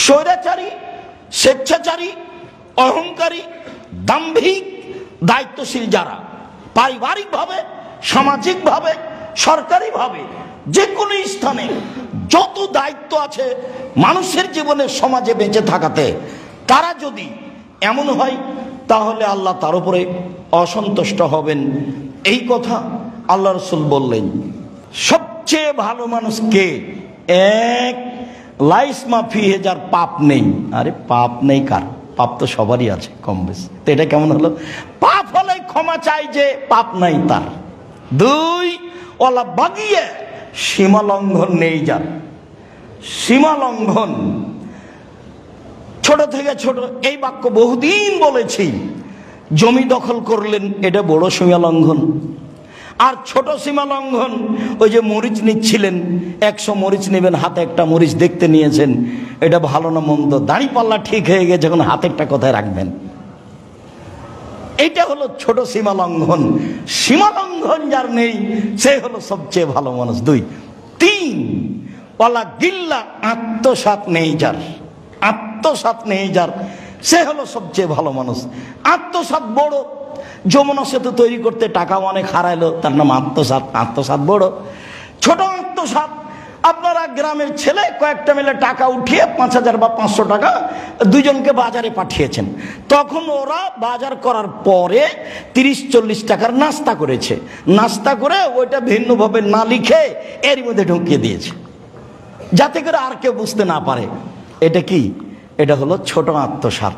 স্বৈরাচারী, স্বেচ্ছাচারী, অহংকারী, দাম্ভিক, দায়িত্বশীল যারা পারিবারিকভাবে, সামাজিকভাবে, সরকারিভাবে, যে কোনো স্থানে যত দায়িত্ব আছে মানুষের জীবনে, সমাজে বেঁচে থাকাতে, তারা যদি এমন হয় তাহলে আল্লাহ তার উপরে অসন্তুষ্ট হবেন। এই কথা আল্লাহ রাসূল বললেন। সবচেয়ে ভালো মানুষ কে? এক, লাইসমা ফিহে, যার পাপ নেই। আরে পাপ নেই কার? পাপ তো সবারই আছে কম বেশি। তো এটা কেমন হলো? পাপ হলে ক্ষমা চাই যে পাপ নাই তার। দুই, ওলা বাগিয়ে, সীমা লঙ্ঘন নেই যার। সীমা লঙ্ঘন, ছোট থেকে ছোট এই বাক্য বহুদিন বলেছি। জমি দখল করলেন, এটা বড় সীমা লঙ্ঘন। আর ছোট সীমা লঙ্ঘন, ওই যে মরিচ নিচ্ছিলেন, 100 মরিচ নেবেন, হাতে একটা মরিচ দেখতে নিয়েছেন, এটা ভালো না মন্দ, দাড়ি পাল্লা ঠিক হয়ে গেছে, যখন হাতেরটা কোথায় রাখবেন, এটা হলো ছোট সীমা লঙ্ঘন। সীমা লঙ্ঘন যার নেই সে হলো সবচেয়ে ভালো মানুষ। দুই। তিন, ওয়ালা গিল্লা, আত্মসাৎ নেই যার। আত্মসাৎ নেই যার, সে হলো সবচেয়ে ভালো মানুষ। আত্মসাৎ বড়, যমুনা সেতু তৈরি করতে টাকা অনেক হারাইলো, তার নাম আত্মসাৎ। আত্মসাৎ বড়। ছোট আত্মসাৎ, আপনারা গ্রামের ছেলে কয়েকটা মিলে টাকা উঠিয়ে 5000 বা 500 টাকা দুজনকে বাজারে পাঠিয়েছেন। তখন ওরা বাজার করার পরে 30-40 টাকার নাস্তা করেছে। নাস্তা করে ওইটা ভিন্নভাবে না লিখে এর মধ্যে ঢুকিয়ে দিয়েছে, যাতে করে আর কেউ বুঝতে না পারে। এটা কি? এটা হলো ছোট আত্মসাৎ।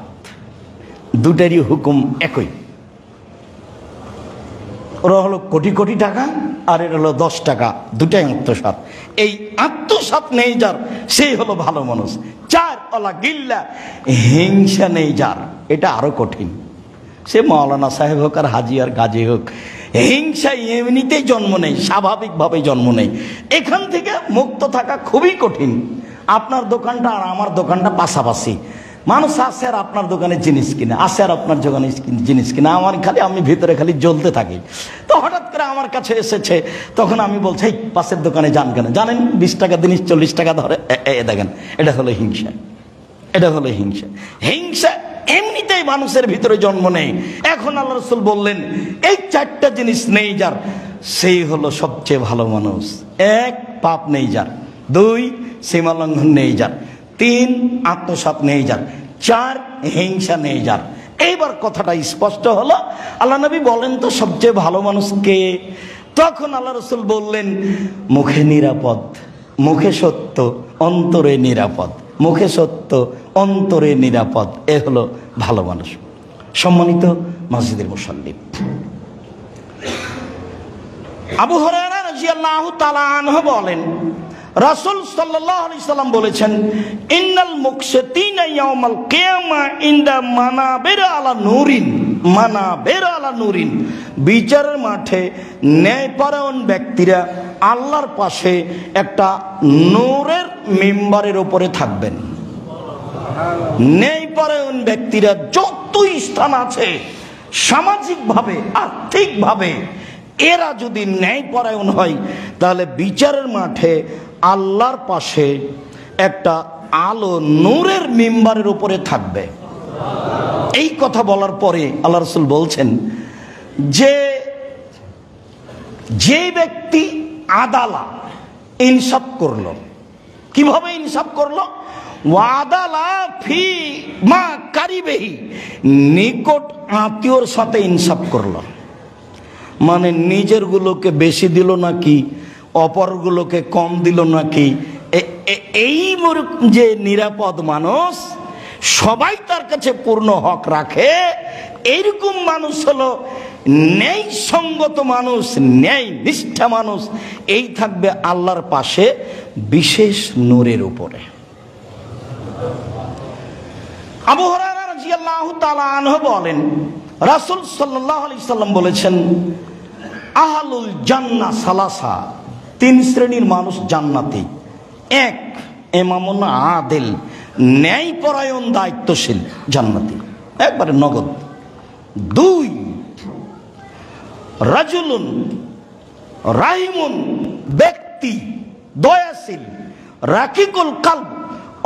দুটারই হুকুম একই। ওরা হলো কোটি কোটি টাকা, আর এটা হলো 10 টাকা, দুটাই আত্মসাৎ। এই আত্মসাৎ নেই যার, সেই হলো ভালো মানুষ। চার, ওলা গিল্লা, হিংসা নেই যার। এটা আরো কঠিন। সে মাওলানা সাহেব হোক আর হাজি আর গাজী হোক, হিংসা এমনিতেই জন্ম নেই, স্বাভাবিকভাবে জন্ম নেই। এখান থেকে মুক্ত থাকা খুবই কঠিন। আপনার দোকানটা আর আমার দোকানটা পাশাপাশি, মানুষ আসে আর আপনার দোকানে জিনিস কিনে, আসে আর আপনার দোকানে জিনিস কিনে, আমি ভিতরে খালি জ্বলতে থাকি। তো হঠাৎ করে আমার কাছে এসেছে, তখন আমি বলছি এই পাশের দোকানে যান কেন? জানেন 20 টাকা জিনিস 40 টাকা ধরে। দেখেন, এটা হলো হিংসা। এটা হলো হিংসা। হিংসা এমনিতেই মানুষের ভিতরে জন্ম নেই। এখন আল্লাহ রাসূল বললেন এই 4টা জিনিস নেই যার, সেই হলো সবচেয়ে ভালো মানুষ। এক, পাপ নেই যার। দুই, সীমা লঙ্ঘন নেই যার। তিন, আত্মসাৎ নেই যার। চার, হিংসা নেই যার। এইবার কথাটা স্পষ্ট হলো। আল্লাহ নবী বলেন তো সবচেয়ে ভালো মানুষ কে? তখন আল্লাহ রাসূল বললেন মুখে নিরাপদ, মুখে সত্য, অন্তরে নিরাপদ। মুখে সত্য, অন্তরে নিরাপদ, এ হলো ভালো মানুষ। সম্মানিত মসজিদের মুসল্লি, আবু হুরায়রা রাদিয়াল্লাহু তাআলা আনহু বলেন রাসূল সাল্লাল্লাহু আলাইহি সাল্লাম বলেছেন ইন্নাল মুকসিতিনা ইয়াউমাল কিয়ামা ইনদা মানাবির আলা নূরিন। মানাবির আলা নূরিন, বিচারের মাঠে ন্যায়পরায়ণ ব্যক্তিরা আল্লাহর পাশে একটা নূরের মিম্বারের উপরে থাকবেন। ন্যায়পরায়ণ ব্যক্তিরা যত স্থান আছে সামাজিকভাবে, আর্থিকভাবে, এরা যদি ন্যায়পরায়ণ হয় তাহলে বিচারের মাঠে আল্লাহর পাশে একটা আলো নূরের মিম্বারের উপরে থাকবে। এই কথা বলার পরে আল্লাহ রাসূল বলছেন যে ব্যক্তি আদালা, ইনসাফ করলো। কিভাবে ইনসাফ করলো? ওয়াদালা ফি মা কারিবেহি, নিকট আত্মীয়র সাথে ইনসাফ করলো। মানে নিজের গুলোকে বেশি দিল নাকি, অপরগুলোকে কম দিল নাকি, এই যে নিরাপদ মানুষ, সবাই তার কাছে পূর্ণ হক রাখে, এইরকম মানুষ হলো ন্যায় সঙ্গত মানুষ, ন্যায় নিষ্ঠা মানুষ। এই থাকবে আল্লাহর পাশে বিশেষ নূরের উপরে। আবু হুরায়রা রাদিয়াল্লাহু তাআলা আনহু বলেন রাসূল সাল্লাল্লাহু আলাইহি সাল্লাম বলেছেন আহলুল জান্নাহ সালাসা, 3 শ্রেণীর মানুষ জান্নাতি। এক, ইমামুন আদিল, ন্যায়পরায়ণ দায়িত্বশীল, জান্নাতি একবারে নগদ। দুই, রাজুলুন রাহিমুন, ব্যক্তি দয়াশীল, রাকিকুল কালব,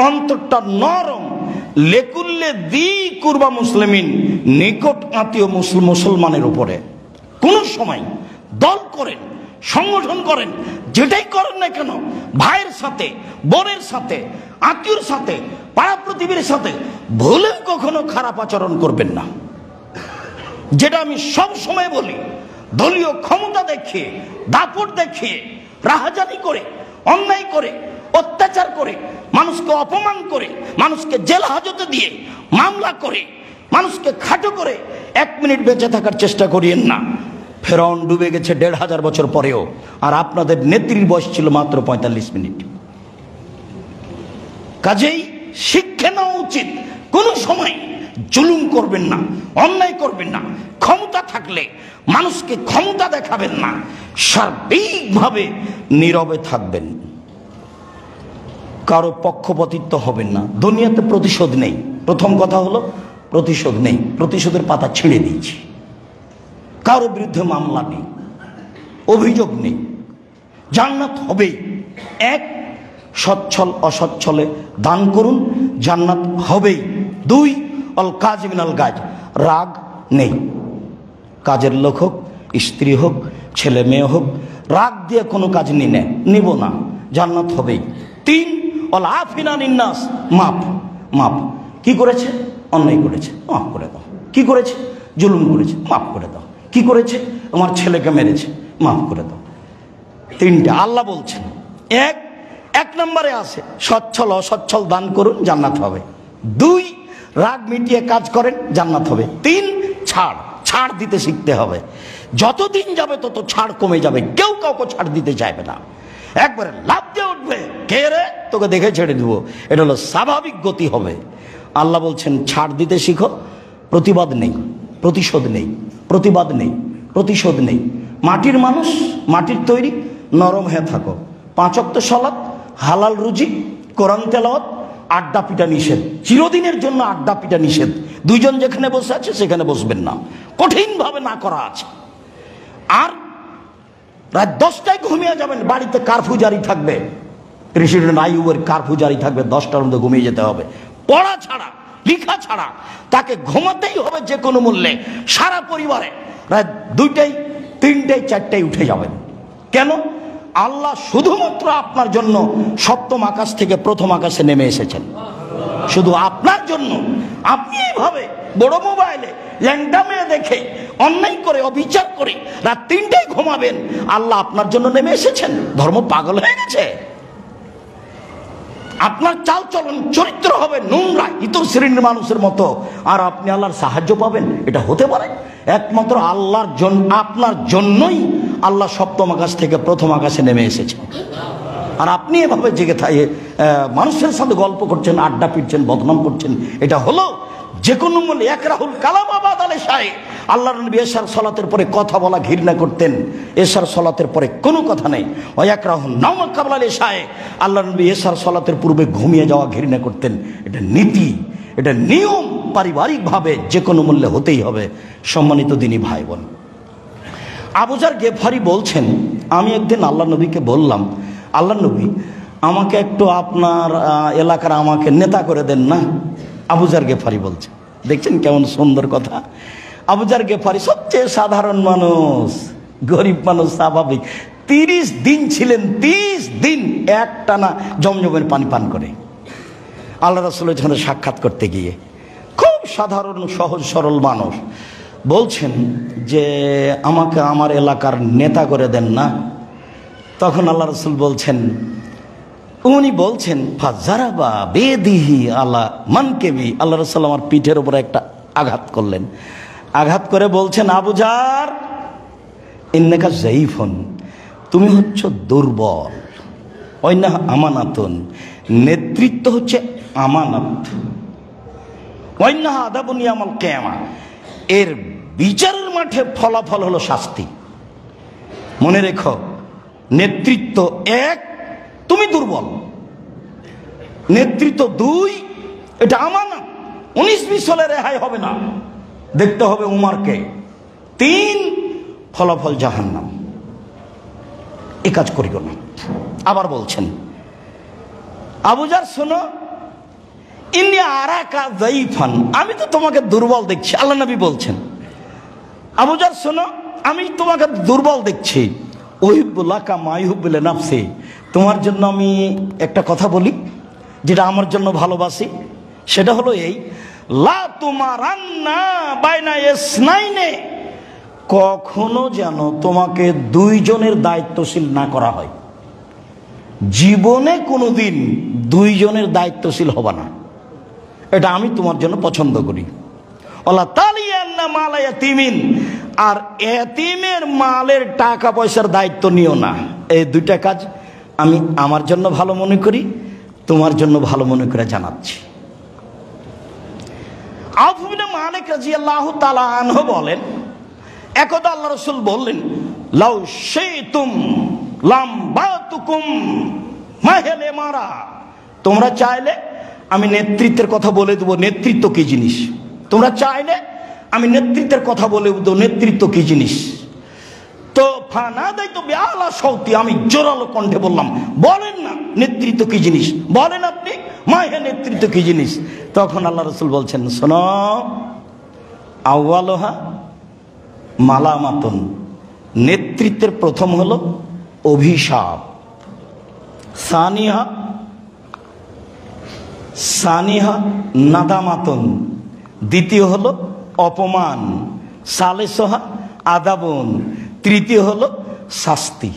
অন্তরটা নরম। লেকুল্লে দি কুরবা মুসলিমিন, নিকট আত্মীয় মুসলমানের উপরে কোন সময় দল করেন, সংগঠন করেন, যেটাই করেন না কেন, ভাইয়ের সাথে, বোনের সাথে, আত্মীয়র সাথে, পাড়া প্রতিবেশীর সাথে ভুলেও কখনো খারাপ আচরণ করবেন না। যেটা আমি সব সময় বলি, দলীয় ক্ষমতা দেখিয়ে, দাপট দেখিয়ে, রাহাজানি করে, অন্যায় করে, অত্যাচার করে, মানুষকে অপমান করে, মানুষকে জেল হাজতে দিয়ে, মামলা করে, মানুষকে খাটো করে 1 মিনিট বেঁচে থাকার চেষ্টা করিয়েন না। ফেরাউন ডুবে গেছে 1500 বছর পরেও, আর আপনাদের নেত্রীর বয়স ছিল মাত্র 45 মিনিট। কাজেই শিক্ষা নেওয়া উচিত। কোন সময় জুলুম করবেন না, অন্যায় করবেন না। ক্ষমতা থাকলে মানুষকে ক্ষমতা দেখাবেন না, সার্বিকভাবে নীরবে থাকবেন, কারো পক্ষপাতিত্ব হবেন না। দুনিয়াতে প্রতিশোধ নেই। প্রথম কথা হলো প্রতিশোধ নেই, প্রতিশোধের পাতা ছিঁড়ে দিয়েছি। কারো বিরুদ্ধে মামলা নেই, অভিযোগ নেই। জান্নাত হবেই। 1, সচ্ছল অসচ্ছলে দান করুন, জান্নাত হবেই। 2, অল কাজ মিনাল গাজ, রাগ নেই। কাজের লোক হোক, স্ত্রী হোক, ছেলে মেয়ে হোক, রাগ দিয়ে কোনো কাজ নিব না, জান্নাত হবেই। 3, অল আফিনা নিন্নাস, মাপ। মাপ কি করেছে? অন্যায় করেছে, মাফ করে দাও। কি করেছে? জুলুম করেছে, মাফ করে দাও। কি করেছে? আমার ছেলেকে মেরেছে, মাফ করে দাও। 3টা আল্লাহ বলছেন। 1 নম্বরে আছে সচ্ছল অসচ্ছল দান করুন, জান্নাত হবে। 2, রাগ মিটিয়ে কাজ করেন, জান্নাত হবে। 3, ছাড় দিতে শিখতে হবে। যতদিন যাবে তত ছাড় কমে যাবে। কেউ কাউকে ছাড় দিতে চাইবে না, একবারে লাফ দিয়ে উঠবে, কে রে তোকে দেখে ছেড়ে দিব। এটা হলো স্বাভাবিক গতি হবে। আল্লাহ বলছেন ছাড় দিতে শিখো, প্রতিবাদ নেই, প্রতিশোধ নেই, প্রতিবাদ নেই, প্রতিশোধ নেই। মাটির মানুষ, মাটির তৈরি, নরম হয়ে থাকো। 5 ওয়াক্ত সালাত, হালাল রুজি, কোরআন তেলাওয়াত, আড্ডা পিটা নিষেধ। চিরদিনের জন্য আড্ডা পিটা নিষেধ। 2 জন যেখানে বসে আছে সেখানে বসবেন না, কঠিনভাবে না করা আছে। আর রাত 10টায় ঘুমিয়ে যাবেন, বাড়িতে কারফিউ জারি থাকবে, প্রেসিডেন্ট আইয়ুবের কারফিউ জারি থাকবে, 10টার মধ্যে ঘুমিয়ে যেতে হবে। পড়া ছাড়া, লিখা ছাড়া, তাকে ঘুমাতেই হবে যে কোনো মূল্যে। সারা পরিবারে রাত 2টায়, 3টায়, 4টায় উঠে যাবেন। কেন? আল্লাহ শুধুমাত্র আপনার জন্য 7ম আকাশ থেকে 1ম আকাশে নেমে এসেছেন, শুধু আপনার জন্য। আপনি এইভাবে বড় মোবাইলে ল্যাংটা মেয়ে দেখে, অন্যায় করে, অবিচার করে রাত 3টায় ঘুমাবেন, আল্লাহ আপনার জন্য নেমে এসেছেন? ধর্ম পাগল হয়ে গেছে? আপনার চাল চলন, চরিত্র হবে নোংরা, ইতর শ্রেণীর মানুষের মতো, আর আপনি আল্লাহর সাহায্য পাবেন? এটা হতে পারে? একমাত্র আল্লাহর জন্য, আপনার জন্যই আল্লাহ 7ম আকাশ থেকে 1ম আকাশে নেমে এসেছেন। আর আপনি এভাবে জেগে থাকে মানুষের সাথে গল্প করছেন, আড্ডা পিটছেন, বদনাম করছেন। এটা হলো যে কোনো মূল্যে একরাহুল কালাম আবাদ আলে শাহে। আল্লাহর নবী এশার সালাতের পরে কথা বলা ঘৃণা করতেন, এশার সালাতের পরে কোনো কথা নেই। ওয়া একরাহুন নাওমা কাবলা আলে শাহে, আল্লাহর নবী এশার সালাতের পূর্বে ঘুমিয়ে যাওয়া ঘৃণা করতেন। এটা নীতি, এটা নিয়ম, পারিবারিকভাবে যে কোনো মূল্যে হতেই হবে। সম্মানিত দিনী ভাই বোন, আবু যার গেফারি বলছেন, আমি একদিন আল্লাহ নবীকে বললাম, আল্লাহ নবী আমাকে একটু আপনার এলাকার আমাকে নেতা করে দেন না। আবু যার গেফারি বলছে, দেখছেন কেমন সুন্দর কথা। আবু যার গেফারি সবচেয়ে সাধারণ মানুষ, গরিব মানুষ, স্বাভাবিক। 30 দিন ছিলেন, 30 দিন একটানা জমজমের পানি পান করে আল্লাহ রাসূলের সঙ্গে সাক্ষাৎ করতে গিয়ে। খুব সাধারণ সহজ সরল মানুষ। বলছেন যে আমাকে আমার এলাকার নেতা করে দেন না। তখন আল্লাহ রাসূল বলছেন, উনি বলছেন ফাজারাবা বেদিহি আলা মানকেবি, আল্লাহ রাসূল আমার পিঠের উপরে একটা আঘাত করলেন। আঘাত করে বলছেন, আবু যার ইন্নাকা যায়ীফুন, তুমি হচ্ছে দুর্বল। ওয়াইন্না আমানাতুন, নেতৃত্ব হচ্ছে আমানত। ওয়াইন্না আদাবুন ইয়াউমাল কিয়ামা, এর বিচারের মাঠে ফলাফল হলো শাস্তি। মনে রেখো, নেতৃত্ব 1, তুমি দুর্বল। নেতৃত্ব 2, এটা আমানত, 19-20 হলে রেহাই হবে না, দেখতে হবে উমারকে। 3, ফলাফল জাহান্নাম। এ কাজ করিও না। আবার বলছেন, আবু যার শোনো, ইন্নী আরাকা যায়ীফান, আমি তো তোমাকে দুর্বল দেখছি। আল্লাহ নবী বলছেন, আবু যার শোনো, আমি তোমাকে দুর্বল দেখছি। উহিব্বু লাকা মা ইউহিব্বু লিনাফসি, তোমার জন্য আমি একটা কথা বলি যেটা আমার জন্য ভালোবাসি। সেটা হলো এই, লা তুমারান্না বাইনা ইসনাইনে, কখনো যেন তোমাকে দুইজনের দায়িত্বশীল না করা হয়। জীবনে কোনোদিন দুইজনের দায়িত্বশীল হবে না, এটা আমি তোমার জন্য পছন্দ করি। ওয়ালা তালিয়ান্না মালা ইয়াতিমিন, আর এতিমের মালের টাকা পয়সার দায়িত্ব নিও না। এই দুইটা কাজ আমি আমার জন্য ভালো মনে করি, তোমার জন্য ভালো মনে করে জানাচ্ছি। আউফ বিন মালিক রাদিয়াল্লাহু তাআলা আনহু বলেন, একদা আল্লাহ রাসূল বললেন, লাউ শাইতুম লাম বাতুকুম মাহেলে মারা, তোমরা চাইলে আমি নেতৃত্বের কথা বলে দেবো, নেতৃত্ব কি জিনিস। তোমরা চাইলে আমি নেতৃত্বের কথা বলে দেবো, নেতৃত্ব কি জিনিস। তো ফানাদাই তো বেআলা সৌতি, আমি জোরালো কণ্ঠে বললাম, বলেন না নেতৃত্ব কি জিনিস, বলেন আপনি মাহে নেতৃত্ব কি জিনিস। তখন আল্লাহ রাসূল বলছেন, শোনো, আউয়ালুহা মালামাতুন, নেতৃত্বের প্রথম হলো অভিশাপ, সানিহা নাদামাতুন, দ্বিতীয় হলো অপমান, সালেসহা আদাবন, তৃতীয় হলো শাস্তি।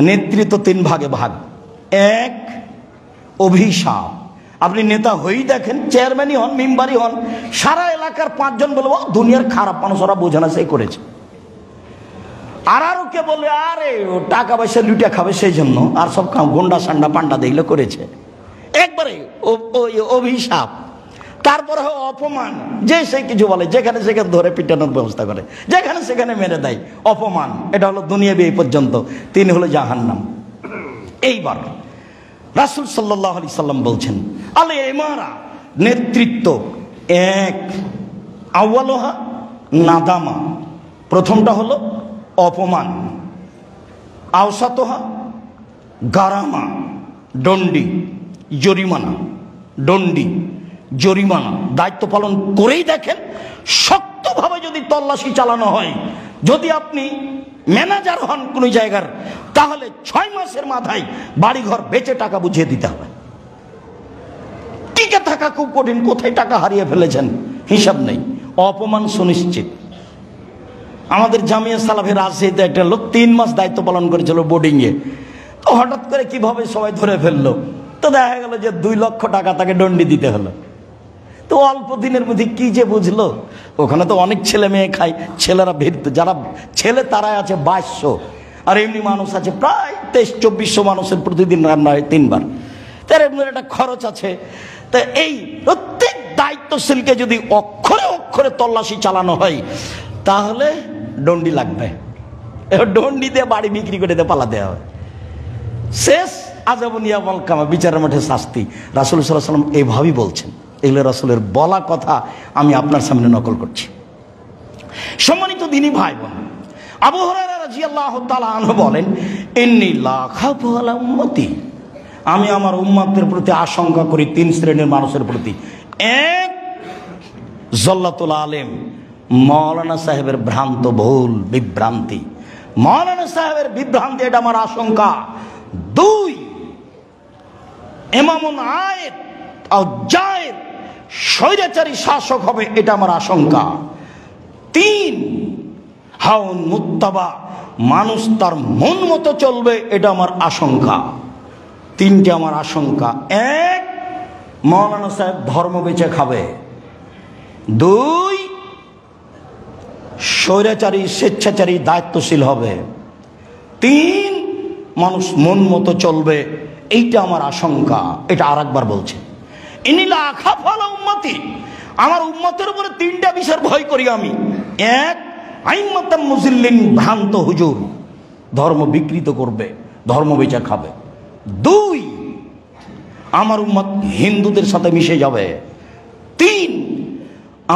নেতৃত্ব তিন ভাগে ভাগ। এক, অভিশাপ। আপনি নেতা হয়েই দেখেন, চেয়ারম্যানই হন, মেম্বারই হন, সারা এলাকার 5 জন বলবো দুনিয়ার খারাপ মানুষ, ওরা বোঝে না, সেই করেছে। আর কে বলে আরে ও টাকা পয়সা লুটিয়া খাবে সেই জন্য, আর সব গন্ডা সান্ডা পান্ডা দেখলে করেছে, একবারে অভিশাপ। তারপরে অপমান, যে সে কিছু বলে, যেখানে সেখানে ধরে পিটানোর ব্যবস্থা করে, যেখানে সেখানে মেরে দেয়, অপমান। এটা হলো দুনিয়াবি এই পর্যন্ত। 3 হলো জাহান্নাম। এইবার রাসূল সাল্লাল্লাহু আলাইহি সাল্লাম বলছেন, আল ইমারা, নেতৃত্ব। এক, আউয়ালুহা নাদামা, প্রথমটা হলো অপমান, আওসাতুহা গারামা, দণ্ডি, জরিমানা, দণ্ডি, জরিমানা। দায়িত্ব পালন করেই দেখেন, শক্তভাবে যদি তল্লাশি চালানো হয়, যদি আপনি ম্যানেজার হন কোন জায়গার, তাহলে 6 মাসের মাথায় বাড়িঘর বেচে টাকা বুঝিয়ে দিতে হবে। টিকে থাকা খুব কঠিন, কোথায় টাকা হারিয়ে ফেলেছেন হিসাব নেই। অপমান সুনিশ্চিত। আমাদের জামিয়া সালাফের রাজশাহীতে একটা লোক 3 মাস দায়িত্ব পালন করেছিল বোর্ডিংয়ে। তো হঠাৎ করে কিভাবে সবাই ধরে ফেললো, তো দেখা গেল যে 2 লক্ষ টাকা তাকে দণ্ডি দিতে হলো। তো অল্প দিনের মধ্যে কি যে বুঝলো, ওখানে তো অনেক ছেলে মেয়ে খায়, ছেলেরা ভিড়, যারা ছেলে তারাই আছে 2200, আর এমনি মানুষ আছে প্রায় 2300-2400 মানুষের প্রতিদিন রান্না হয় 3 বার। তার এমনি একটা খরচ আছে। তা এই প্রত্যেক দায়িত্বশীলকে যদি অক্ষরে অক্ষরে তল্লাশি চালানো হয়, তাহলে দণ্ডি লাগবে। এবার দণ্ডি দিয়ে বাড়ি বিক্রি করে দিয়ে পালাতে হবে। শেষ আযাবুনিয়া ওয়াল কামা, বিচারের মাঠে শাস্তি। রাসূল সাল্লাল্লাহু আলাইহি ওয়াসাল্লাম এইভাবেই বলছেন। এগুলো রাসূলের বলা কথা, আমি আপনার সামনে নকল করছি। সম্মানিত দিনী ভাই বোন, আবু হুরায়রা রাদিয়াল্লাহু তাআলা আনহু বলেন, ইন্নী লা খাফু আলা উম্মতি, আমি আমার উম্মতের প্রতি আশঙ্কা করি 3 শ্রেণীর মানুষের প্রতি। এক, জল্লাতুল আলেম, মাওলানা সাহেবের ভ্রান্ত ভুল বিভ্রান্তি, মাওলানা সাহেবের বিভ্রান্তি, এটা আমার আশঙ্কা। 2, ইমামুন আয়েদ আর জায়ের, স্বৈরাচারী শাসক হবে, এটা আমার আশঙ্কা। 3, হাউন মুত্তাবা, মানুষ তার মন মতো চলবে, এটা আমার আশঙ্কা। 3টে আমার আশঙ্কা। 1, মাওলানা সাহেব ধর্ম বেচে খাবে। 2, স্বৈরাচারী স্বেচ্ছাচারী দায়িত্বশীল হবে। 3, মানুষ মন মতো চলবে, এইটা আমার আশঙ্কা। এটা আরেকবার বলছে, ইন্নী লা আখাফু আলা উম্মতি, আমার উম্মতের উপরে 3টা বিষয়ের ভয় করি আমি। 1, আইম্মাতাম মুজিল্লিন, ভ্রান্ত হুজুর, ধর্ম বিকৃত করবে, ধর্ম বেচা খাবে। 2, আমার উম্মত হিন্দুদের সাথে মিশে যাবে। 3,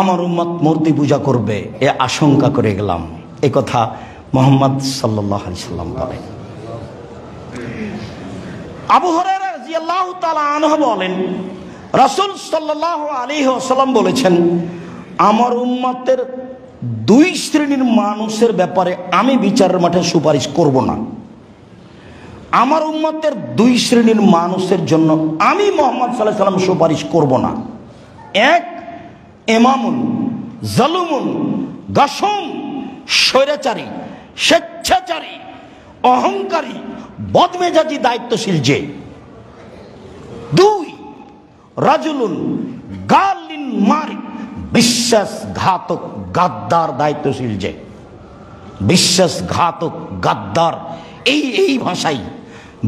আমার উম্মত মূর্তি পূজা করবে। এ আশঙ্কা করে গেলাম। এ কথা মুহাম্মদ সাল্লাল্লাহু আলাইহি সাল্লাম বলেন। আবু হুরায়রা রাদিয়াল্লাহু তাআলা আনহু বলেন, রাসূল সাল্লাল্লাহু আলাইহি ওয়াসাল্লাম বলেছেন, আমার উম্মতের দুই শ্রেণীর মানুষের ব্যাপারে আমি বিচারের মাঠে সুপারিশ করব না। আমার উম্মতের দুই শ্রেণীর মানুষের জন্য আমি মুহাম্মদ সাল্লাল্লাহু আলাইহি ওয়াসাল্লাম সুপারিশ করব না। এক, ইমামুন জালুমুন গাসুম, স্বৈরাচারী, স্বেচ্ছাচারী, অহংকারী, বদমেজাজি, দায়িত্বশীল যে। দুই, রাজুলুন গালিন মারি, বিশ্বাসঘাতক, গাদ্দার, দায়িত্বশীল যে। বিশ্বাসঘাতক, গাদ্দার, এই ভাষাই,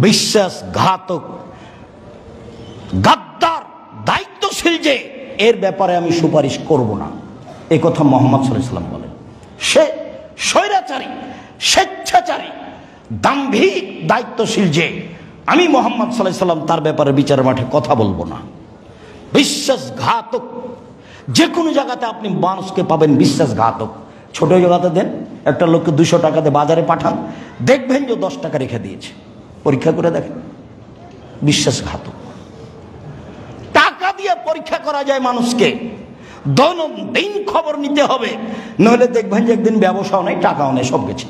বিশ্বাসঘাতক, গাদ্দার, দায়িত্বশীল যে, এর ব্যাপারে আমি সুপারিশ করব না। এই কথা মুহাম্মদ সাল্লাল্লাহু আলাইহি ওয়াসাল্লাম বলেন। সে স্বৈরাচারী, স্বেচ্ছাচারী, দাম্ভিক, দায়িত্বশীল যে, আমি মুহাম্মদ সাল্লাল্লাহু আলাইহি ওয়াসাল্লাম তার ব্যাপারে বিচারের মাঠে কথা বলবো না। বিশ্বাসঘাতক, যে কোনো জায়গাতে আপনি মানুষকে পাবেন বিশ্বাসঘাতক। ছোট জায়গাতে দেন, একটা লোককে 200 টাকাতে বাজারে পাঠান, দেখবেন যে 10 টাকা রেখে দিয়েছে, পরীক্ষা করে দেখেন, বিশ্বাসঘাতক। টাকা দিয়ে পরীক্ষা করা যায় মানুষকে, দৈনন্দিন খবর নিতে হবে, নইলে দেখবেন যে একদিন ব্যবসাও নেই, টাকাও নেই, সব গেছে।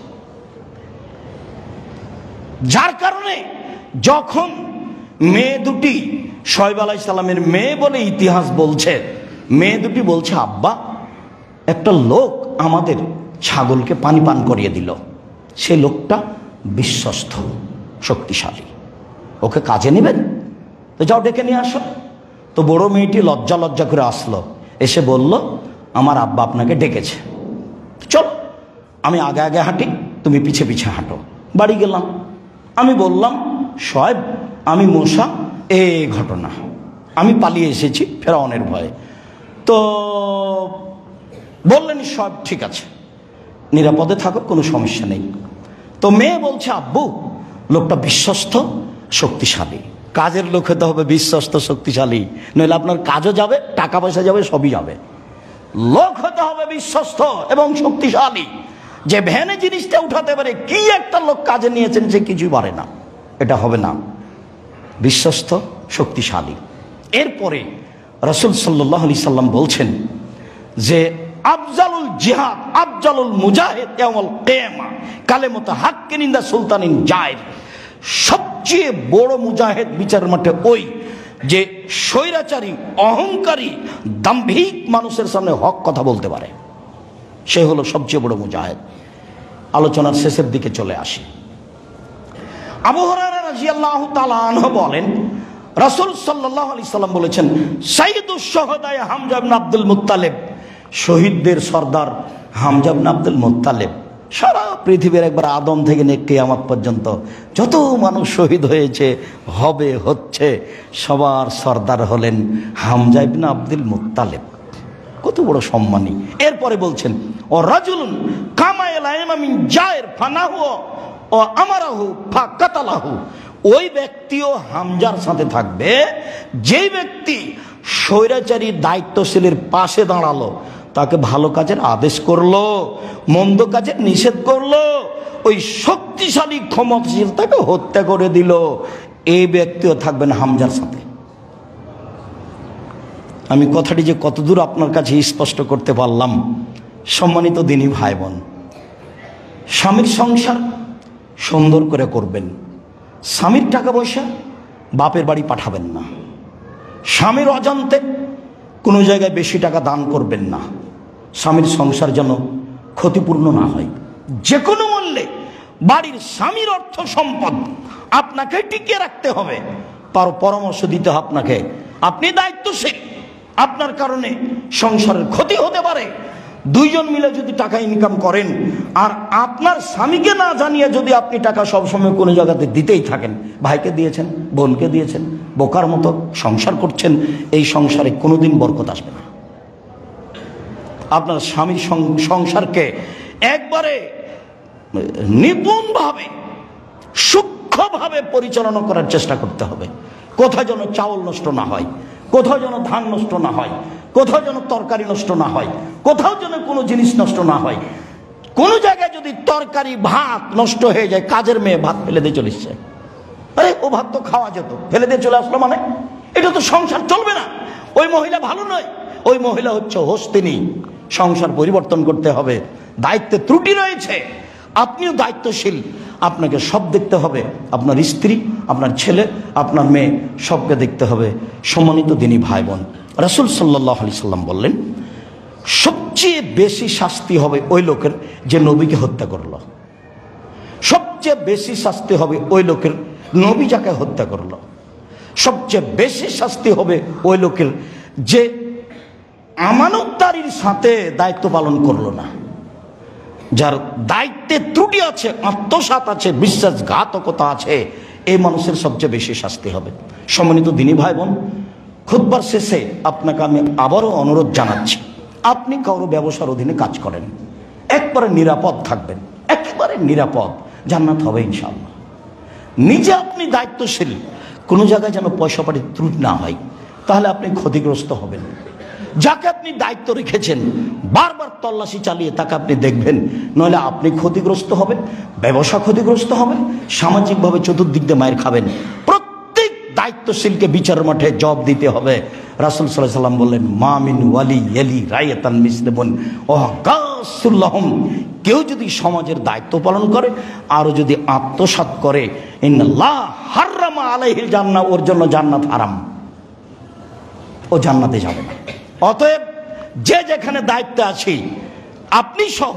যার কারণে যখন মেয়ে দুটি, শোয়েব আলাইহিস সালামের মেয়ে বলে ইতিহাস বলছে, মেয়ে দুটি বলছে, আব্বা একটা লোক আমাদের ছাগলকে পানি পান করিয়ে দিল, সে লোকটা বিশ্বস্ত, শক্তিশালী, ওকে কাজে নেবেন? তো যাও ডেকে নিয়ে আসো। তো বড় মেয়েটি লজ্জা লজ্জা করে আসলো, এসে বলল, আমার আব্বা আপনাকে ডেকেছে, চল আমি আগে আগে হাঁটি, তুমি পিছে পিছে হাঁটো। বাড়ি গেলাম, আমি বললাম, শোয়েব আমি মূসা, এই ঘটনা, আমি পালিয়ে এসেছি ফেরাউনের ভয়ে। তো বললেন, সব ঠিক আছে, নিরাপদে থাকো, কোনো সমস্যা নেই। তো মেয়ে বলছে, আব্বু লোকটা বিশ্বস্ত, শক্তিশালী, কাজের লোক হতে হবে বিশ্বস্ত, শক্তিশালী, নইলে আপনার কাজও যাবে, টাকা পয়সা যাবে, সবই যাবে। লোক হতে হবে বিশ্বস্ত এবং শক্তিশালী, যে ভ্যানে জিনিসটা উঠাতে পারে। কি একটা লোক কাজে নিয়েছেন, সে কিছুই পারে না, এটা হবে না, বিশ্বস্ত, শক্তিশালী। এরপরে রাসূল সাল্লাল্লাহু আলাইহি সাল্লাম বলছেন যে আফজালুল জিহাদ, আফজালুল মুজাহিদ ইয়াউমুল কিয়ামা কালেমাতু হাক্কিন ইনদা সুলতানিন জায়ের, সবচেয়ে বড় মুজাহিদ বিচারের মাঠে ওই যে স্বৈরাচারী, অহংকারী, দাম্ভিক মানুষের সামনে হক কথা বলতে পারে, সে হলো সবচেয়ে বড় মুজাহিদ। আলোচনার শেষের দিকে চলে আসি। আবু হুরায়রা রাদিয়াল্লাহু তাআলা আনহু বলেন, রাসূল সাল্লাল্লাহু আলাইহি সাল্লাম বলেছেন, সাইয়্যিদুশ শুহাদা হামজা ইবনে আব্দুল মুত্তালিব, শহীদদের সর্দার হামজা ইবনে আব্দুল মুত্তালিব, সারা পৃথিবীর একবার আদম থেকে কিয়ামত পর্যন্ত যত মানুষ শহীদ হয়েছে, হবে, হচ্ছে, সবার সর্দার হলেন হামজা ইবনে আব্দুল মুত্তালিব। কত বড় সম্মানী। এরপরে বলছেন, ও রাজুলুন কামা ইলাইনা মিন জায়ের ফানাহু ও আমারাহু ফাকাতালাহু, ওই ব্যক্তিও হামজার সাথে থাকবে যে ব্যক্তি স্বৈরাচারী দায়িত্বশীলের পাশে দাঁড়ালো, তাকে ভালো কাজের আদেশ করলো, মন্দ কাজের নিষেধ করলো, ওই শক্তিশালী ক্ষমতাশীল তাকে হত্যা করে দিল, এই ব্যক্তিও থাকবেন হামজার সাথে। আমি কথাটি যে কতদূর আপনার কাছে স্পষ্ট করতে পারলাম, সম্মানিত দিনী ভাই বোন, স্বামীর সংসার সুন্দর করে করবেন, স্বামীর টাকা পয়সা বাপের বাড়ি পাঠাবেন না, স্বামীর অজান্তে কোনো জায়গায় বেশি টাকা দান করবেন না, স্বামীর সংসার যেন ক্ষতিপূর্ণ না হয়। যে কোনো মূল্যে বাড়ির স্বামীর অর্থ সম্পদ আপনাকে টিকিয়ে রাখতে হবে, তার পরামর্শ দিতে হবে আপনাকে, আপনি দায়িত্বশীল, আপনার কারণে সংসারের ক্ষতি হতে পারে। দুইজন মিলে যদি টাকা ইনকাম করেন আর আপনার স্বামীকে না জানিয়ে যদি আপনি টাকা সবসময় কোনো জায়গাতে দিতেই থাকেন, ভাইকে দিয়েছেন, বোনকে দিয়েছেন, বোকার মতো সংসার করছেন, এই সংসারে কোনোদিন বরকত আসবে না। আপনার স্বামীর সংসারকে একবারে নিপুণভাবে, সূক্ষ্মভাবে পরিচালনা করার চেষ্টা করতে হবে। কোথাও যেন চাউল নষ্ট না হয়, কোথাও যেন ধান নষ্ট না হয়, কোথাও যেন তরকারি নষ্ট না হয়, কোথাও যেন কোনো জিনিস নষ্ট না হয়। কোনো জায়গায় যদি তরকারি ভাত নষ্ট হয়ে যায়, কাজের মেয়ে ভাত ফেলে দিয়ে চলে এসছে, আরে ও ভাত তো খাওয়া যেত, ফেলে দিয়ে চলে আসলো, মানে এটা তো সংসার চলবে না। মহিলা ভালো নয়, ওই মহিলা হচ্ছে হস্তিনী। সংসার পরিবর্তন করতে হবে, দায়িত্বে ত্রুটি রয়েছে, আপনিও দায়িত্বশীল, আপনাকে সব দেখতে হবে, আপনার স্ত্রী, আপনার ছেলে, আপনার মেয়ে, সবকে দেখতে হবে। সম্মানিত দিনী ভাই বোন, রাসূল সাল্লাল্লাহু আলাইহি সাল্লাম বললেন, সবচেয়ে বেশি শাস্তি হবে ওই লোকের যে নবীকে হত্যা করলো। সবচেয়ে বেশি শাস্তি হবে ওই লোকের নবী যাকে হত্যা করলো। সবচেয়ে বেশি শাস্তি হবে ওই লোকের যে আমানতদারির সাথে দায়িত্ব পালন করলো না, যার দায়িত্বে ত্রুটি আছে, আত্মসাৎ আছে, বিশ্বাসঘাতকতা আছে, এই মানুষের সবচেয়ে বেশি শাস্তি হবে। সম্মানিত দিনী ভাই বোন, খুতবার শেষে আপনাকে আমি আবারও অনুরোধ জানাচ্ছি, আপনি কারো ব্যবসার অধীনে কাজ করেন, একবারে নিরাপদ থাকবেন, একেবারে নিরাপদ, জান্নাত হবে ইনশাআল্লাহ। নিজে আপনি দায়িত্বশীল, কোনো জায়গায় যেন পয়সা পাটির ত্রুটি না হয়, তাহলে আপনি ক্ষতিগ্রস্ত হবেন। যাকে আপনি দায়িত্ব রেখেছেন বারবার তল্লাশি চালিয়ে তাকে আপনি দেখবেন, নইলে আপনি ক্ষতিগ্রস্ত হবেন, ব্যবসা ক্ষতিগ্রস্ত হবে, সামাজিকভাবে চতুর্দিক দিয়ে মায়ের খাবেন। প্রত্যেক দায়িত্বশীলকে বিচারের মাঠে জবাব দিতে হবে। রাসূল সাল্লাল্লাহু আলাইহি সাল্লাম বললেন, মা মিন ওয়ালি ইয়ালি রায়াতান মিসলিমুন ওয়া গাসুল্লাহুম, কেউ যদি সমাজের দায়িত্ব পালন করে আর যদি আত্মসাৎ করে, ইন্নাল্লাহ হারামা আলাইহিল জান্নাহ, ওর জন্য জান্নাত হারাম, ও জান্নাতে যাবে না। অতএব যে যেখানে দায়িত্বে আছি, আপনি সহ,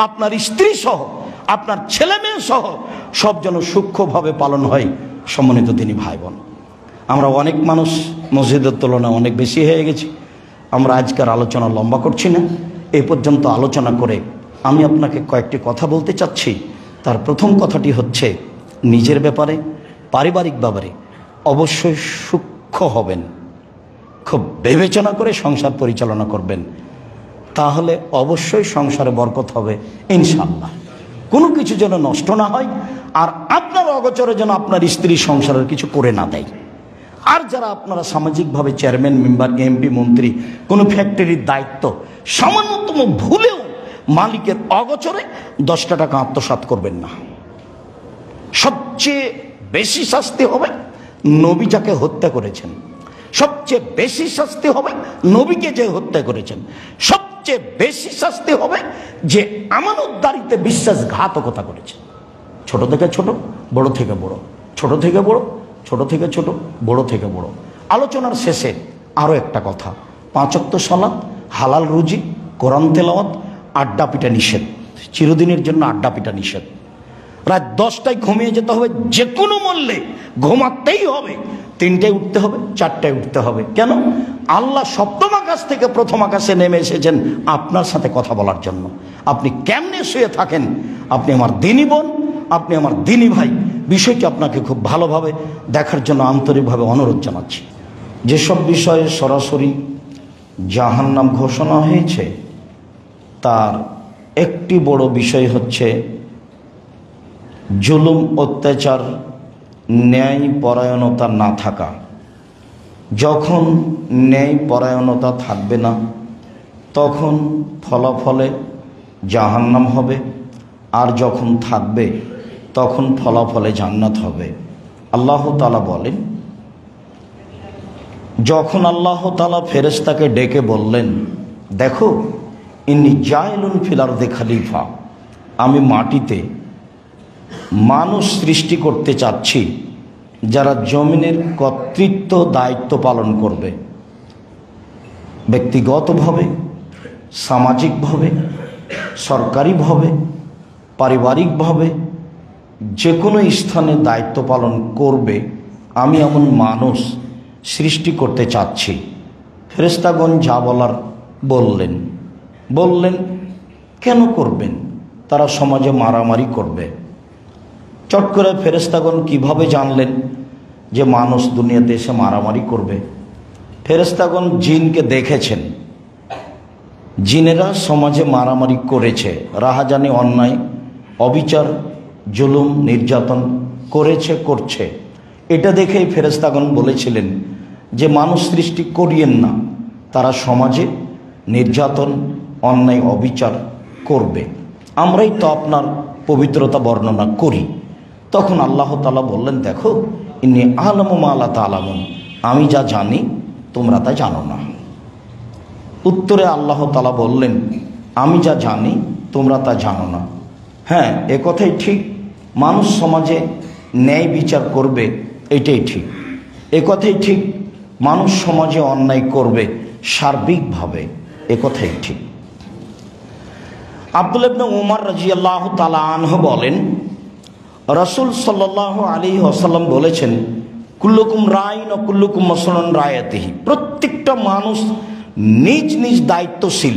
আপনার স্ত্রী সহ, আপনার ছেলে মেয়ে সহ, সব যেন সূক্ষ্মভাবে পালন হয়। সম্মানিত দিনী ভাই বোন, আমরা অনেক মানুষ মসজিদের তুলনায় অনেক বেশি হয়ে গেছি। আমরা আজকের আলোচনা লম্বা করছি না, এই পর্যন্ত আলোচনা করে আমি আপনাকে কয়েকটি কথা বলতে চাচ্ছি। তার প্রথম কথাটি হচ্ছে, নিজের ব্যাপারে, পারিবারিক ব্যাপারে অবশ্যই সূক্ষ্ম হবেন, খুব বিবেচনা করে সংসার পরিচালনা করবেন, তাহলে অবশ্যই সংসারে বরকত হবে ইনশাআল্লাহ। কোনো কিছু যেন নষ্ট না হয়, আর আপনার অগোচরে যেন আপনার স্ত্রী সংসারের কিছু করে না দেয়। আর যারা আপনারা সামাজিকভাবে চেয়ারম্যান, মেম্বার, এমপি, মন্ত্রী, কোনো ফ্যাক্টরির দায়িত্ব, সামান্যতম ভুলেও মালিকের অগোচরে 10টা টাকা আত্মসাৎ করবেন না। সবচেয়ে বেশি শাস্তি হবে নবী যাকে হত্যা করেছেন, সবচেয়ে বেশি শাস্তি হবে নবীকে যে হত্যা করেছেন, সবচেয়ে বেশি শাস্তি হবে যে আমানতদারিতে বিশ্বাসঘাতকতা করেছে। ছোট থেকে ছোট, বড় থেকে বড়, ছোট থেকে বড়, ছোট থেকে ছোট, বড় থেকে বড়। আলোচনার শেষে আরও একটা কথা, 5 ওয়াক্ত সালাত, হালাল রুজি, কোরআন তেলাওয়াত, আড্ডা পিটা নিষেধ, চিরদিনের জন্য আড্ডা পিটা নিষেধ। রাত 10টায় ঘুমিয়ে যেতে হবে, যে কোনো মূল্যে ঘুমাতেই হবে। 3টায় উঠতে হবে, 4টায় উঠতে হবে। কেন? আল্লাহ সপ্তম আকাশ থেকে প্রথম আকাশে নেমে এসেছেন আপনার সাথে কথা বলার জন্য। আপনি কেমনে শুয়ে থাকেন, আপনি আমার দিনী বোন, আপনি আমার দিনী ভাই, বিষয়টি আপনাকে খুব ভালোভাবে দেখার জন্য আন্তরিকভাবে অনুরোধ জানাচ্ছি। যেসব বিষয়ে সরাসরি জাহান্নাম ঘোষণা হয়েছে, তার একটি বড় বিষয় হচ্ছে জুলুম, অত্যাচার, ন্যায় পরায়ণতা না থাকা। যখন ন্যায় পরায়ণতা থাকবে না, তখন ফলাফলে জাহান্নাম হবে, আর যখন থাকবে তখন ফলাফলে জান্নাত হবে। আল্লাহ তাআলা বলেন, যখন আল্লাহ তাআলা ফেরেশতাকে ডেকে বললেন, দেখো, ইন্নী জাইলুন ফিল আরদি খলিফা, আমি মাটিতে মানুষ সৃষ্টি করতে চাচ্ছি যারা জমিনের কর্তৃত্ব দায়িত্ব পালন করবে, ব্যক্তিগতভাবে, সামাজিকভাবে, সরকারিভাবে, পারিবারিকভাবে, যে কোনো স্থানে দায়িত্ব পালন করবে, আমি এমন মানুষ সৃষ্টি করতে চাচ্ছি। ফেরেশতাগণ যা বলার বললেন কেন করবেন? তারা সমাজে মারামারি করবে। চট করে ফেরেশতাগণ কিভাবে জানলেন যে মানুষ দুনিয়াতে এসে মারামারি করবে? ফেরেশতাগণ জিনকে দেখেছেন, জিনেরা সমাজে মারামারি করেছে, রাহাজানি, অন্যায়, অবিচার, জুলুম, নির্যাতন করছে। এটা দেখেই ফেরেশতাগণ বলেছিলেন যে মানুষ সৃষ্টি করিয়েন না, তারা সমাজে নির্যাতন, অন্যায়, অবিচার করবে। আমরাই তো আপনার পবিত্রতা বর্ণনা করি। তখন আল্লাহ তাআলা বললেন, দেখো, ইন্নী আ'লামু মা লা তা'লামুন, আমি যা জানি তোমরা তা জানো না। উত্তরে আল্লাহ তাআলা বললেন, আমি যা জানি তোমরা তা জানো না। হ্যাঁ, এ কথাই ঠিক, মানুষ সমাজে ন্যায় বিচার করবে, এটাই ঠিক। এ কথাই ঠিক, মানুষ সমাজে অন্যায় করবে সার্বিকভাবে, এ কথাই ঠিক। আব্দুল্লাহ ইবনে উমর রাদিয়াল্লাহু তাআলা আনহু বলেন, রাসূল সাল্লাল্লাহু আলাইহি ওয়াসাল্লাম বলেছেন, কুল্লুকুম রাইন ও কুল্লুকুম মাসউলুন রায়াতিহি। প্রত্যেকটা মানুষ নিজ নিজ দায়িত্বশীল,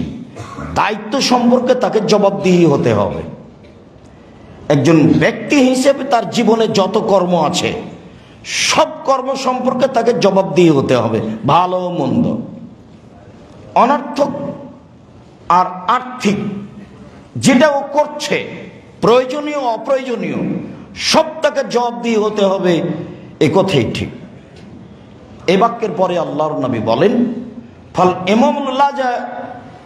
দায়িত্ব সম্পর্কে তাকে জবাবদিহি হতে হবে। একজন ব্যক্তি হিসেবে তার জীবনে যত কর্ম আছে সব কর্ম সম্পর্কে তাকে জবাবদিহি হতে হবে, ভালো মন্দ, অনর্থক আর আর্থিক, যেটা ও করছে প্রয়োজনীয় অপ্রয়োজনীয় সব তাকে জবাবদিহি হতে হবে, এ কথাই ঠিক। এ বাক্যের পরে আল্লাহর নবী বলেন, ফাল ইমামুল্লাহ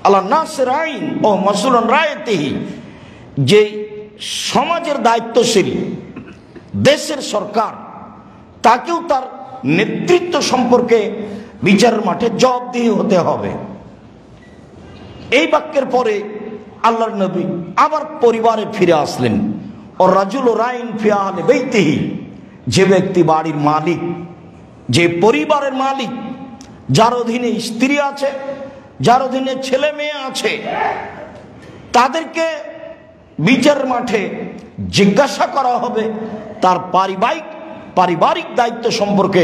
আলা নাসির আইন ও মাসউলুন রায়াতিহি। যে সমাজের দায়িত্বশীল, দেশের সরকার, তাকেও তার নেতৃত্ব সম্পর্কে বিচারের মাঠে জবাবদিহি হতে হবে। এই বাক্যের পরে আল্লাহর নবী আবার পরিবারে ফিরে আসলেন। ও রাজুল রাইন ফি আহলি বাইতিহি। যে ব্যক্তি বাড়ির মালিক, যে পরিবারের মালিক, যার অধীনে স্ত্রী আছে, যার অধীনে ছেলে মেয়ে আছে, তাদেরকে বিচারের মাঠে জিজ্ঞাসা করা হবে তার পারিবারিক দায়িত্ব সম্পর্কে।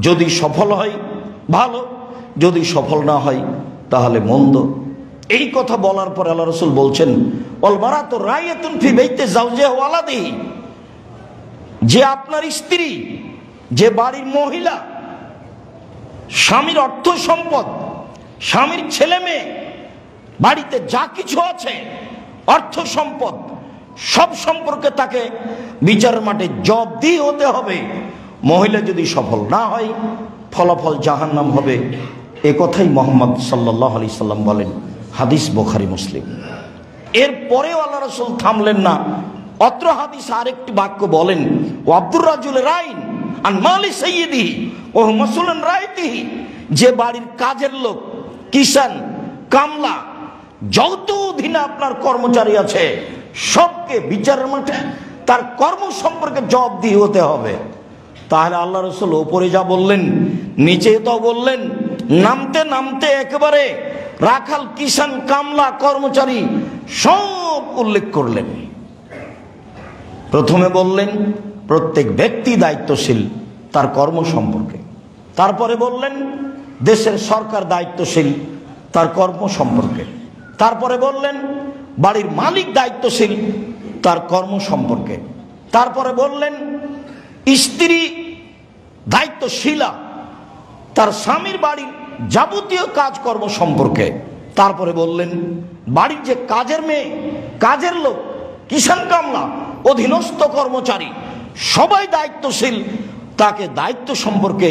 যদি সফল হয় ভালো, যদি সফল না হয় তাহলে মন্দ। এই কথা বলার পর আল্লাহ রাসূল বলছেন, ওয়াল মারাতু রায়াতুন ফি বাইতি যাওজিহা ওয়া ওয়ালাদিহি। যে আপনার স্ত্রী, যে বাড়ির মহিলা, স্বামীর অর্থ সম্পদ, স্বামীর ছেলে মেয়ে, বাড়িতে যা কিছু আছে অর্থ সম্পদ, সব সম্পর্কে তাকে বিচারের মাঠে জবাবদিহি হতে হবে। মহিলা যদি সফল না হয় ফলাফল জাহান্নাম হবে। এ কথাই মুহাম্মদ সাল্লাল্লাহু আলাইহি সাল্লাম বলেন, হাদিস বুখারী মুসলিম। এরপরেও আল্লাহ রাসূল থামলেন না, অত্র হাদিসে আরেকটি বাক্য বলেন, ও আব্দুর রাজুল রাইন আন মালি সাইয়্যিদিহি ও মাসউলুন রায়াতিহি। যে বাড়ির কাজের লোক, কিষান, কামলা, যত অধীনে আপনার কর্মচারী আছে সবকে বিচারের মাঠে তার কর্ম সম্পর্কে জবাবদিহি হতে হবে। তাহলে আল্লাহ রাসূল ওপরে যা বললেন নিচে তো বললেন, নামতে নামতে একেবারে রাখাল, কিষান, কামলা, কর্মচারী সব উল্লেখ করলেন। প্রথমে বললেন প্রত্যেক ব্যক্তি দায়িত্বশীল তার কর্ম সম্পর্কে, তারপরে বললেন দেশের সরকার দায়িত্বশীল তার কর্ম সম্পর্কে, তারপরে বললেন বাড়ির মালিক দায়িত্বশীল তার কর্ম সম্পর্কে, তারপরে বললেন স্ত্রী দায়িত্বশীলা তার স্বামীর বাড়ির যাবতীয় কাজকর্ম সম্পর্কে, তারপরে বললেন বাড়ির যে কাজের মেয়ে, কাজের লোক, কিষান, কামলা, অধীনস্থ কর্মচারী সবাই দায়িত্বশীল, তাকে দায়িত্ব সম্পর্কে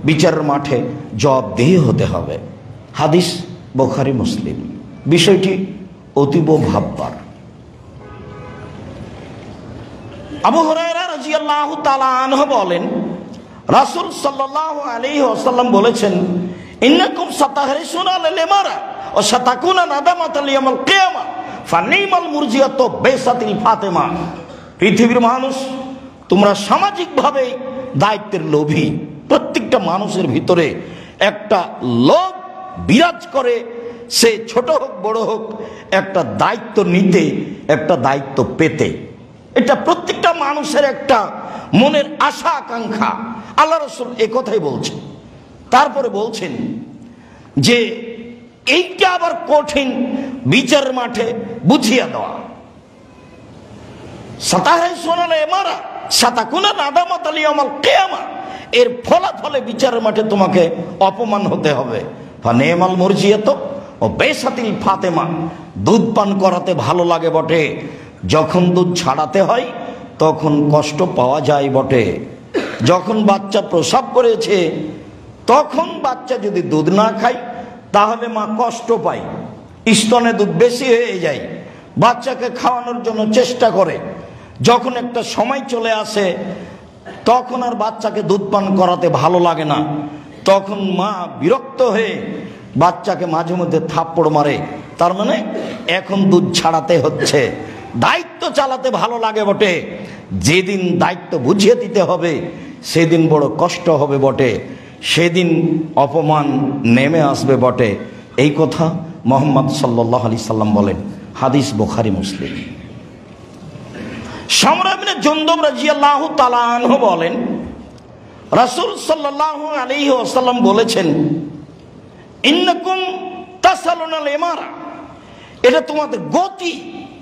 বিচারের মাঠে জবাবদিহি হতে হবে। হাদিস বুখারী মুসলিম। বিষয়টি অতীব ভাববার। আবু হুরায়রা রাদিয়াল্লাহু তাআলা আনহু বলেন, রাসূল সাল্লাল্লাহু আলাইহি ওয়াসাল্লাম বলেছেন, ইন্নাকুম সাতাহরিসুনা আলাল ইমারা ওয়া সাতাকুনা নাদামাতাল ইয়াউমাল কিয়ামা ফানিমাল মুরজিয়াতু বাইসাতিল ফাতেমা। পৃথিবীর মানুষ, তোমরা সামাজিকভাবে দায়িত্বের লোভী। প্রত্যেকটা মানুষের ভিতরে একটা লোভ বিরাজ করে, সে ছোট হোক বড় হোক, একটা দায়িত্ব নিতে, একটা দায়িত্ব পেতে। এটা প্রত্যেকটা মানুষের একটা মনের আশা আকাঙ্ক্ষা। আল্লাহ রাসূল এই কথাই বলছেন। তারপরে বলছেন যে এইটা আবার কঠিন বিচারের মাঠে বুঝিয়ে দেওয়া। এর ফলাফলে বিচারের মাঠে তোমাকে অপমান হতে হবে। ফানেমাল মুরজিয়াত ও বেসাতিল ফাতেমা। দুধ পান করাতে ভালো লাগে বটে, যখন দুধ ছাড়াতে হয় তখন কষ্ট পাওয়া যায় বটে। যখন বাচ্চা প্রসব করেছে তখন বাচ্চা যদি দুধ না খায় তাহলে মা কষ্ট পায়, স্তনে দুধ বেশি হয়ে যায়, বাচ্চাকে খাওয়ানোর জন্য চেষ্টা করে। যখন একটা সময় চলে আসে তখন আর বাচ্চাকে দুধ পান করাতে ভালো লাগে না, তখন মা বিরক্ত হয়ে বাচ্চাকে মাঝে মধ্যে থাপ্পড় মারে, তার মানে এখন দুধ ছাড়াতে হচ্ছে। দায়িত্ব চালাতে ভালো লাগে বটে, যেদিন দায়িত্ব বুঝিয়ে দিতে হবে সেদিন বড় কষ্ট হবে বটে, সেদিন অপমান নেমে আসবে বটে। এই কথা মুহাম্মদ সাল্লাল্লাহু আলাইহি সাল্লাম বলেন, হাদিস বুখারী মুসলিম। সামরা ইবনে জুনদুব রাদিয়াল্লাহু তাআলা আনহু বলেন, রাসূল সাল্লাল্লাহু আলাইহি ওয়াসাল্লাম বলেছেন, ইন্নাকুম তাসালুনাল ইমারা, এটা তোমাদের গতি,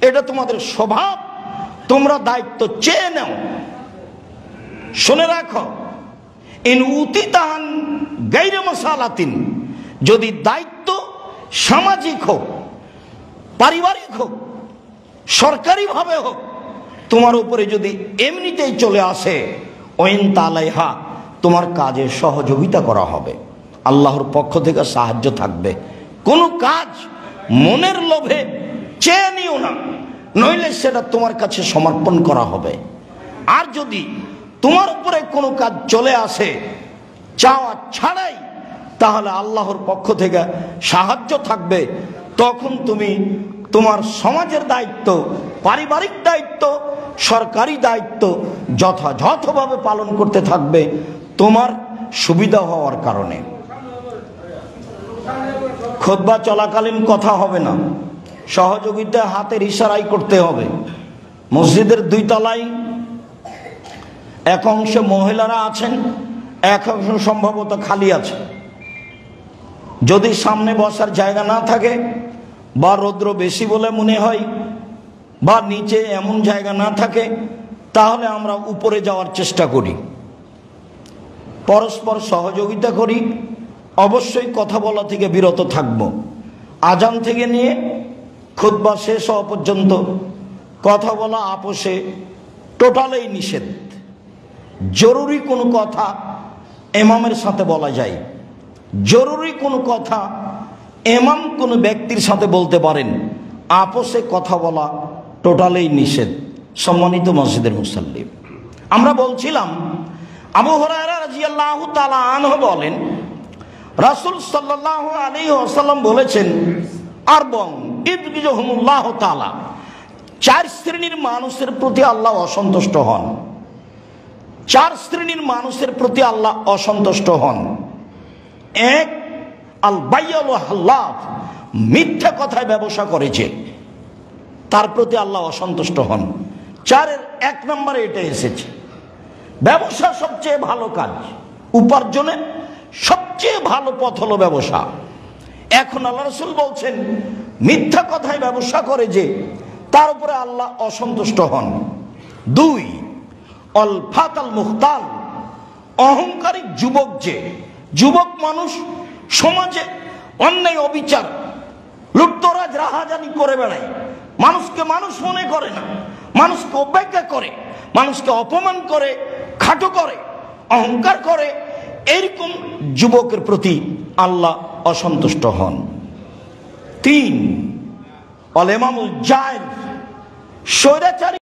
এটা তোমাদের স্বভাব, তোমরা দায়িত্ব চেয়ে নাও। শুনে রাখো, ইন উতিতান গায়রা মাসালাতিন, যদি দায়িত্ব সামাজিক হোক, পারিবারিক হোক, সরকারিভাবে হোক, তোমার উপরে যদি এমনিতেই চলে আসে, ওয়াইন তালাইহা, তোমার কাজে সহযোগিতা করা হবে, আল্লাহর পক্ষ থেকে সাহায্য থাকবে। কোনো কাজ মনের লোভে চেয়ে নিও না, নইলে সেটা তোমার কাছে সমর্পণ করা হবে। আর যদি তোমার উপরে কোনো কাজ চলে আসে চাওয়া ছাড়াই, তাহলে আল্লাহর পক্ষ থেকে সাহায্য থাকবে। তখন তুমি তোমার সমাজের দায়িত্ব, পারিবারিক দায়িত্ব, সরকারি দায়িত্ব যথাযথভাবে পালন করতে থাকবে, তোমার সুবিধা হওয়ার কারণে। খুতবা চলাকালীন কথা হবে না, সহযোগিতা হাতের ইশারাই করতে হবে। মসজিদের 2 তলায় এক অংশে মহিলারা আছেন, এক অংশ সম্ভবত খালি আছে। যদি সামনে বসার জায়গা না থাকে, বা রৌদ্র বেশি বলে মনে হয়, বা নিচে এমন জায়গা না থাকে, তাহলে আমরা উপরে যাওয়ার চেষ্টা করি, পরস্পর সহযোগিতা করি। অবশ্যই কথা বলা থেকে বিরত থাকব। আজান থেকে নিয়ে খুতবা শেষ হওয়া পর্যন্ত কথা বলা আপোষে টোটালেই নিষেধ। জরুরি কোনো কথা ইমামের সাথে বলা যায়, জরুরি কোনো কথা ইমাম কোনো ব্যক্তির সাথে বলতে পারেন, আপোষে কথা বলা টোটালেই নিষেধ। সম্মানিত মসজিদের মুসাল্লি, আমরা বলছিলাম, আবু হুরায়রা রাদিয়াল্লাহু তাআলা আনহু বলেন, রাসূল সাল্লাল্লাহু আলাইহি ওয়াসাল্লাম বলেছেন, আরবাউন ইবগিজহুমুল্লাহু তাআলা, 4 শ্রেণীর মানুষের প্রতি আল্লাহ অসন্তুষ্ট হন। 4 শ্রেণীর মানুষের প্রতি আল্লাহ অসন্তুষ্ট হন। 1, আল বাইয়াল হাল্লাফ, মিথ্যা কথায় ব্যবসা করেছে, তার প্রতি আল্লাহ অসন্তুষ্ট হন। 4-এর 1 নম্বরে এটা এসেছে। ব্যবসা সবচেয়ে ভালো কাজ, উপার্জনের সবচেয়ে ভালো পথ হলো ব্যবসা। এখন আল্লাহ রাসূল বলছেন, মিথ্যা কথায় ব্যবসা করে যে, তার উপরে আল্লাহ অসন্তুষ্ট হন। 2, অল ফাতাল মুখতাল, অহংকারী যুবক, যে যুবক মানুষ সমাজে অন্যায় অবিচার লুটতরাজ রাহাজানি করে বেড়ায়, মানুষকে মানুষ মনে করে না, মানুষকে অবজ্ঞা করে, মানুষকে অপমান করে, খাটো করে, অহংকার করে, এরকম যুবকের প্রতি আল্লাহ অসন্তুষ্ট হন। 3, অল ইমামুল জায়ের, স্বৈরাচারী